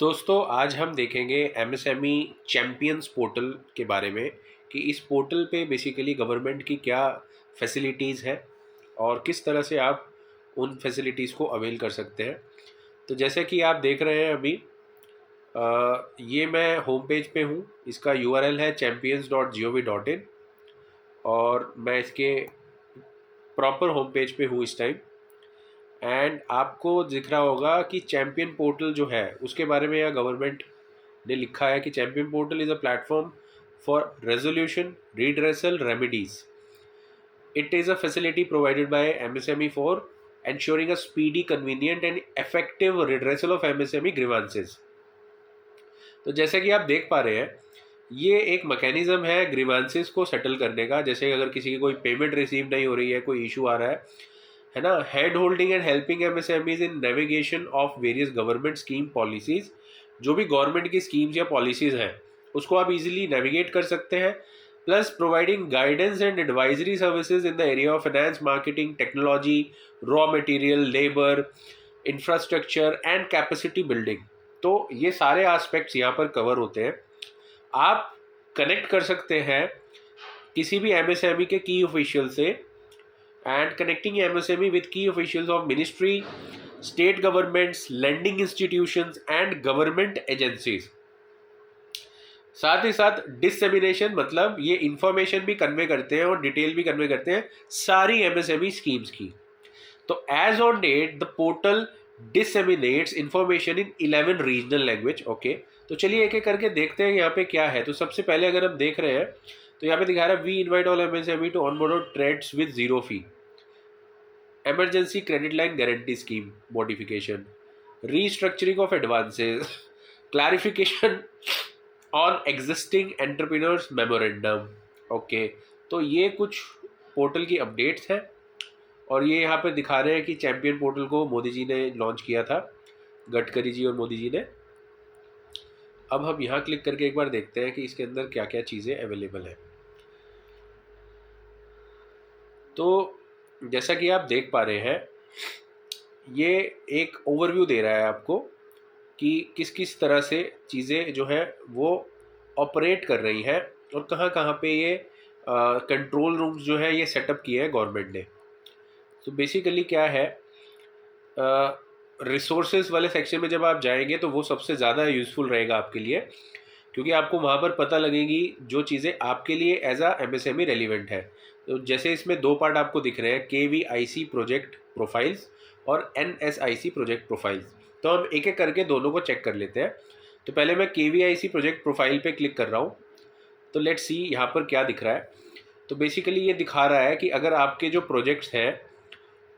दोस्तों आज हम देखेंगे एमएसएमई चैम्पियंस पोर्टल के बारे में कि इस पोर्टल पे बेसिकली गवर्नमेंट की क्या फैसिलिटीज़ है और किस तरह से आप उन फैसिलिटीज़ को अवेल कर सकते हैं। तो जैसे कि आप देख रहे हैं अभी ये मैं होम पेज पे हूँ। इसका यूआरएल है champions.gov.in और मैं इसके प्रॉपर होम पेज पे हूँ इस टाइम। एंड आपको दिख रहा होगा कि चैम्पियन पोर्टल जो है उसके बारे में यह गवर्नमेंट ने लिखा है कि champion portal is a platform for resolution redressal remedies. It is a facility provided by MSME for ensuring a speedy, convenient and effective redressal of MSME grievances। तो जैसे कि आप देख पा रहे हैं ये एक मैकेनिज्म है ग्रीवांसेस को सेटल करने का। जैसे अगर किसी की कोई पेमेंट रिसीव नहीं हो रही है, कोई इशू आ रहा है ना, hand holding and helping MSMEs in navigation of various government scheme policies. जो भी गवर्नमेंट की स्कीम्स या पॉलिसीज हैं उसको आप इजीली नेविगेट कर सकते हैं। Plus providing guidance and advisory services in the area of finance, marketing, technology, raw material, labour, infrastructure and capacity building. तो ये सारे एस्पेक्ट्स यहाँ पर कवर होते हैं। आप कनेक्ट कर सकते हैं किसी भी एमएसएमई के की ऑफिशियल से एंड कनेक्टिंग एमएसएमई विद की officials of ministry, state governments, lending institutions and government agencies. साथ ही साथ डिससेमिनेशन मतलब ये इंफॉर्मेशन भी कन्वे करते हैं और डिटेल भी कन्वे करते हैं सारी एमएसएमई स्कीम्स की। तो as on date the portal disseminates information in 11 regional language. Okay, तो चलिए एक एक करके देखते हैं यहाँ पे क्या है। तो सबसे पहले अगर हम देख रहे हैं तो यहाँ पे दिखा रहा है we invite all MSME to onboard trades with zero fee, emergency credit line guarantee scheme modification, restructuring of advances, clarification on existing entrepreneurs memorandum। Okay, तो ये कुछ पोर्टल की अपडेट्स हैं और ये यहाँ पर दिखा रहे हैं कि चैम्पियन पोर्टल को मोदी जी ने लॉन्च किया था, गडकरी जी और मोदी जी ने। अब हम यहाँ क्लिक करके एक बार देखते हैं कि इसके अंदर क्या क्या चीज़ें अवेलेबल हैं। तो जैसा कि आप देख पा रहे हैं ये एक ओवरव्यू दे रहा है आपको कि किस किस तरह से चीज़ें जो है वो ऑपरेट कर रही हैं और कहाँ कहाँ पे ये कंट्रोल रूम्स जो है ये सेटअप किए हैं गवर्नमेंट ने। तो बेसिकली क्या है, रिसोर्सेज वाले सेक्शन में जब आप जाएंगे तो वो सबसे ज़्यादा यूज़फुल रहेगा आपके लिए, क्योंकि आपको वहाँ पर पता लगेगी जो चीज़ें आपके लिए एज आ एमएसएमई रेलिवेंट है। तो जैसे इसमें दो पार्ट आपको दिख रहे हैं, केवीआईसी प्रोजेक्ट प्रोफाइल्स और एनएसआईसी प्रोजेक्ट प्रोफाइल्स। तो हम एक एक करके दोनों को चेक कर लेते हैं। तो पहले मैं केवीआईसी प्रोजेक्ट प्रोफाइल पे क्लिक कर रहा हूँ। तो लेट्स सी यहाँ पर क्या दिख रहा है। तो बेसिकली ये दिखा रहा है कि अगर आपके जो प्रोजेक्ट्स हैं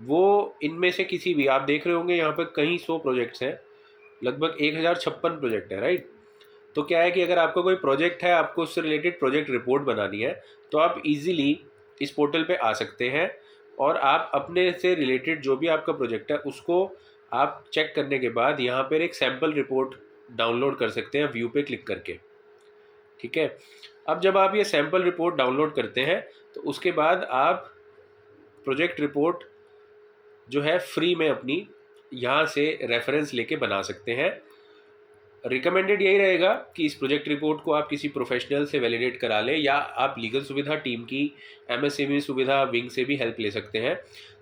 वो इनमें से किसी भी, आप देख रहे होंगे यहाँ पर कई 100 प्रोजेक्ट्स हैं, लगभग 1056 प्रोजेक्ट है, राइट। तो क्या है कि अगर आपका कोई प्रोजेक्ट है, आपको उससे रिलेटेड प्रोजेक्ट रिपोर्ट बनानी है, तो आप इजीली इस पोर्टल पे आ सकते हैं और आप अपने से रिलेटेड जो भी आपका प्रोजेक्ट है उसको आप चेक करने के बाद यहाँ पर एक सैम्पल रिपोर्ट डाउनलोड कर सकते हैं व्यू पे क्लिक करके। ठीक है, अब जब आप ये सैम्पल रिपोर्ट डाउनलोड करते हैं तो उसके बाद आप प्रोजेक्ट रिपोर्ट जो है फ्री में अपनी यहाँ से रेफरेंस लेके बना सकते हैं। रिकमेंडेड यही रहेगा कि इस प्रोजेक्ट रिपोर्ट को आप किसी प्रोफेशनल से वैलिडेट करा लें या आप लीगल सुविधा टीम की एमएसएमई सुविधा विंग से भी हेल्प ले सकते हैं।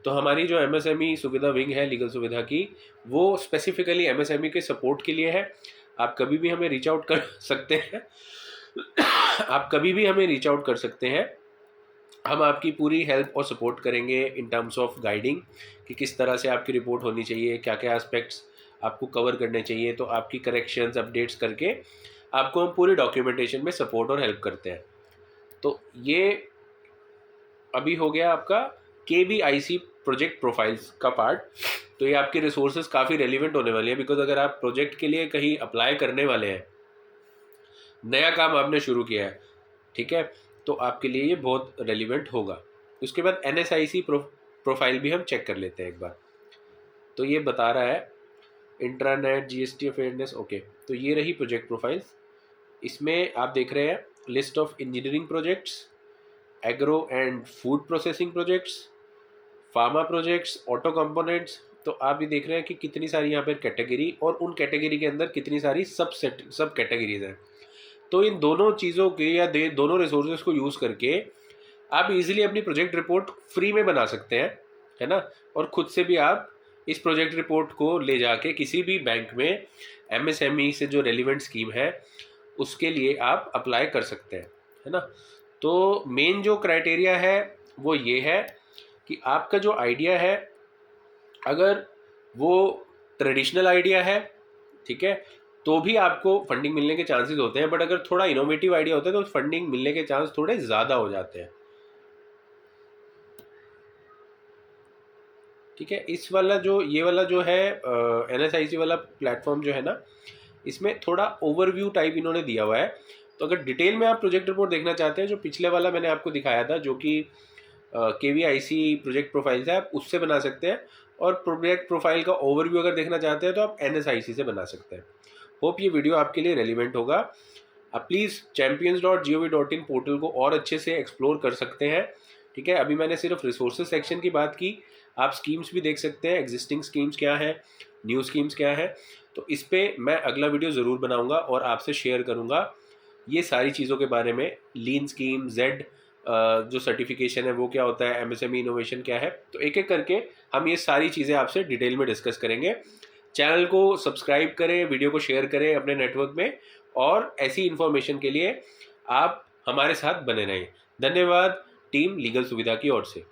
तो हमारी जो एमएसएमई सुविधा विंग है लीगल सुविधा की, वो स्पेसिफिकली एमएसएमई के सपोर्ट के लिए है। आप कभी भी हमें रीच आउट कर सकते हैं आप कभी भी हमें रीच आउट कर सकते हैं। हम आपकी पूरी हेल्प और सपोर्ट करेंगे इन टर्म्स ऑफ गाइडिंग कि किस तरह से आपकी रिपोर्ट होनी चाहिए, क्या क्या एस्पेक्ट्स आपको कवर करने चाहिए। तो आपकी करेक्शंस अपडेट्स करके आपको हम पूरी डॉक्यूमेंटेशन में सपोर्ट और हेल्प करते हैं। तो ये अभी हो गया आपका केवीआईसी प्रोजेक्ट प्रोफाइल्स का पार्ट। तो ये आपके रिसोर्सेज काफ़ी रेलिवेंट होने वाले हैं, बिकॉज अगर आप प्रोजेक्ट के लिए कहीं अप्लाई करने वाले हैं, नया काम आपने शुरू किया है, ठीक है, तो आपके लिए ये बहुत रेलिवेंट होगा। उसके बाद एनएसआईसी प्रोफाइल भी हम चेक कर लेते हैं एक बार। तो ये बता रहा है इंट्रानेट जीएसटी अवेयरनेस। ओके, तो ये रही प्रोजेक्ट प्रोफाइल्स। इसमें आप देख रहे हैं list of engineering projects, agro and food processing projects, pharma projects, auto components, तो आप ये देख रहे हैं कि कितनी सारी यहाँ पर कैटेगरी और उन कैटेगरी के अंदर कितनी सारी सब कैटेगरीज हैं। तो इन दोनों चीज़ों के या दोनों रिसोर्सेज को यूज़ करके आप इजीली अपनी प्रोजेक्ट रिपोर्ट फ्री में बना सकते हैं, है ना। और खुद से भी आप इस प्रोजेक्ट रिपोर्ट को ले जाके किसी भी बैंक में एमएसएमई से जो रेलिवेंट स्कीम है उसके लिए आप अप्लाई कर सकते हैं, है ना। तो मेन जो क्राइटेरिया है वो ये है कि आपका जो आइडिया है, अगर वो ट्रेडिशनल आइडिया है, ठीक है, तो भी आपको फंडिंग मिलने के चांसेस होते हैं, बट अगर थोड़ा इनोवेटिव आइडिया होता है तो फंडिंग मिलने के चांस थोड़े ज़्यादा हो जाते हैं, ठीक है। इस वाला जो ये वाला जो है NSIC वाला प्लेटफॉर्म जो है ना, इसमें थोड़ा ओवरव्यू टाइप इन्होंने दिया हुआ है। तो अगर डिटेल में आप प्रोजेक्ट रिपोर्ट देखना चाहते हैं, जो पिछले वाला मैंने आपको दिखाया था जो कि KVIC प्रोजेक्ट प्रोफाइल है, आप उससे बना सकते हैं। और प्रोजेक्ट प्रोफाइल का ओवरव्यू अगर देखना चाहते हैं तो आप NSIC से बना सकते हैं। होप ये वीडियो आपके लिए रेलिवेंट होगा। आप प्लीज़ champions.gov.in पोर्टल को और अच्छे से एक्सप्लोर कर सकते हैं, ठीक है। अभी मैंने सिर्फ रिसोर्सेज सेक्शन की बात की, आप स्कीम्स भी देख सकते हैं, एग्जिस्टिंग स्कीम्स क्या है, न्यू स्कीम्स क्या है। तो इस पर मैं अगला वीडियो ज़रूर बनाऊंगा और आपसे शेयर करूंगा ये सारी चीज़ों के बारे में। लीन स्कीम, जेड जो सर्टिफिकेशन है वो क्या होता है, MSME इनोवेशन क्या है, तो एक एक करके हम ये सारी चीज़ें आपसे डिटेल में डिस्कस करेंगे। चैनल को सब्सक्राइब करें, वीडियो को शेयर करें अपने नेटवर्क में, और ऐसी इन्फॉर्मेशन के लिए आप हमारे साथ बने रहें। धन्यवाद टीम लीगल सुविधा की ओर से।